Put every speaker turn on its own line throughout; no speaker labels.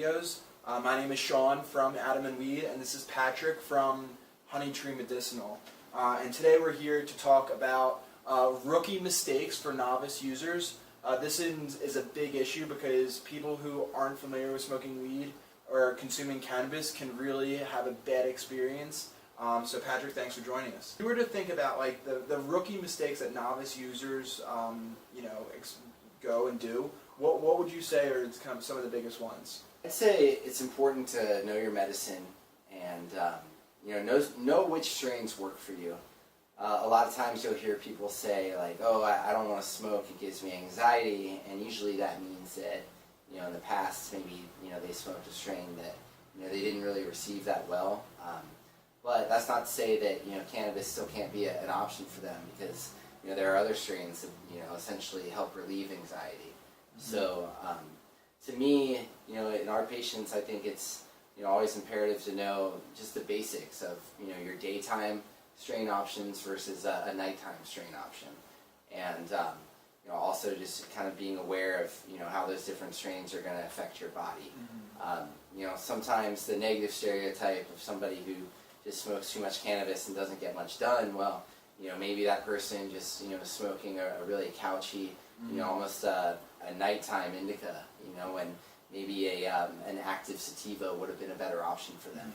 videos. My name is Sean from Adam and Weed, and this is Patrick from Honey Tree Medicinal. And today we're here to talk about rookie mistakes for novice users. This is a big issue because people who aren't familiar with smoking weed or consuming cannabis can really have a bad experience. So Patrick, thanks for joining us. If you were to think about like the rookie mistakes that novice users, go and do, what would you say are kind of some of the biggest ones?
I'd say it's important to know your medicine and know which strains work for you. A lot of times you'll hear people say like, "Oh, I don't want to smoke; it gives me anxiety," and usually that means that in the past maybe they smoked a strain that they didn't really receive that well. But that's not to say that cannabis still can't be an option for them, because there are other strains that essentially help relieve anxiety. Mm-hmm. So to me, in our patients, I think it's always imperative to know just the basics of your daytime strain options versus a nighttime strain option, and also just kind of being aware of how those different strains are going to affect your body. Mm-hmm. Sometimes the negative stereotype of somebody who just smokes too much cannabis and doesn't get much done, well, maybe that person just is smoking a really couchy, almost a nighttime indica, when maybe an active sativa would have been a better option for them.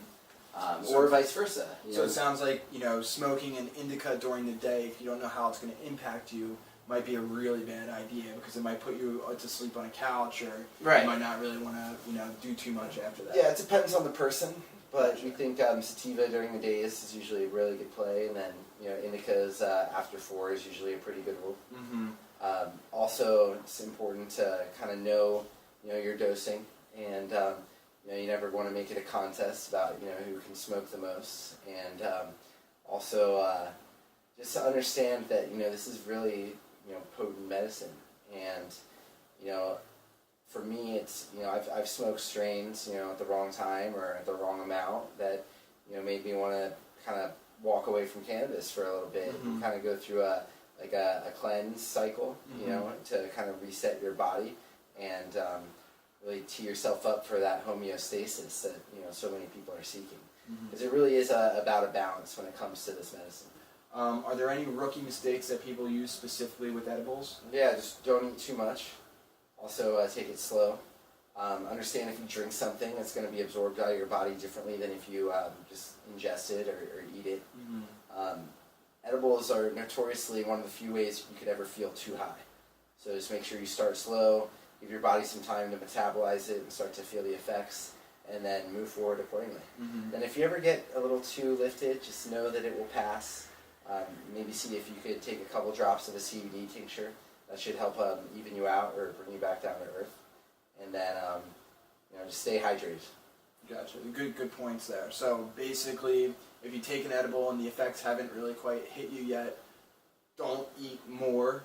Or vice versa.
So it sounds like smoking an indica during the day, if you don't know how it's going to impact you, might be a really bad idea, because it might put you to sleep on a couch, or you might not really want to do too much after that.
Yeah, it depends on the person, but we think sativa during the days is usually a really good play, and then indicas after 4 is usually a pretty good rule. Mm-hmm. Also, it's important to kind of know your dosing, and you never want to make it a contest about who can smoke the most, and also just to understand that this is really potent medicine, and for me it's I've smoked strains at the wrong time or at the wrong amount that made me want to kind of walk away from cannabis for a little bit. Mm-hmm. and kind of go through a cleanse cycle, mm-hmm. To kind of reset your body and really tee yourself up for that homeostasis that so many people are seeking, because mm-hmm. it really is about a balance when it comes to this medicine.
Are there any rookie mistakes that people use specifically with edibles?
Yeah, just don't eat too much. Also, take it slow. Understand if you drink something, it's going to be absorbed out of your body differently than if you just ingest it or eat it. Mm-hmm. Edibles are notoriously one of the few ways you could ever feel too high. So just make sure you start slow, give your body some time to metabolize it and start to feel the effects, and then move forward accordingly. Mm-hmm. And if you ever get a little too lifted, just know that it will pass. Maybe see if you could take a couple drops of a CBD tincture. That should help even you out or bring you back down to earth. And then, just stay hydrated.
Gotcha. Good points there. So basically, if you take an edible and the effects haven't really quite hit you yet, don't eat more.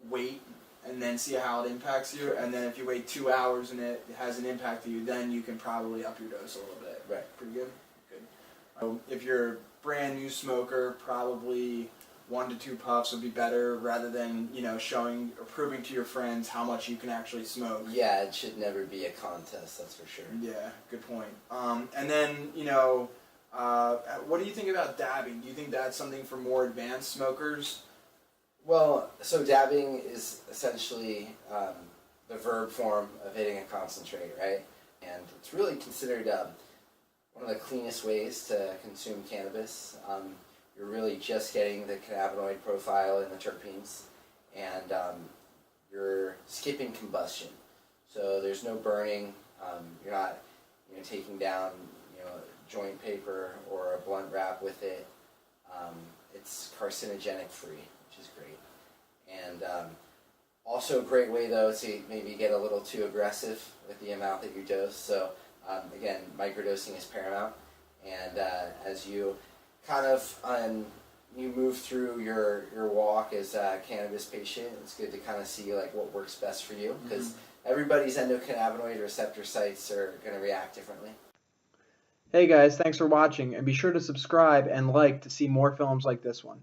Wait, and then see how it impacts you. Sure. And then if you wait 2 hours and it hasn't impacted you, then you can probably up your dose a little bit.
Right.
Pretty good? Good. If you're a brand new smoker, probably 1 to 2 puffs would be better, rather than showing or proving to your friends how much you can actually smoke.
Yeah, it should never be a contest, that's for sure.
Yeah, good point. And then what do you think about dabbing? Do you think that's something for more advanced smokers?
Well, so dabbing is essentially the verb form of hitting a concentrate, right? And it's really considered one of the cleanest ways to consume cannabis. You're really just getting the cannabinoid profile and the terpenes, and you're skipping combustion. So there's no burning. You're not taking down joint paper or a blunt wrap with it. It's carcinogenic free, which is great. And also a great way though to maybe get a little too aggressive with the amount that you dose. So again, microdosing is paramount, and as you kind of you move through your walk as a cannabis patient, it's good to kind of see like what works best for you, because mm-hmm. everybody's endocannabinoid receptor sites are going to react differently.
Hey guys, thanks for watching, and be sure to subscribe and like to see more films like this one.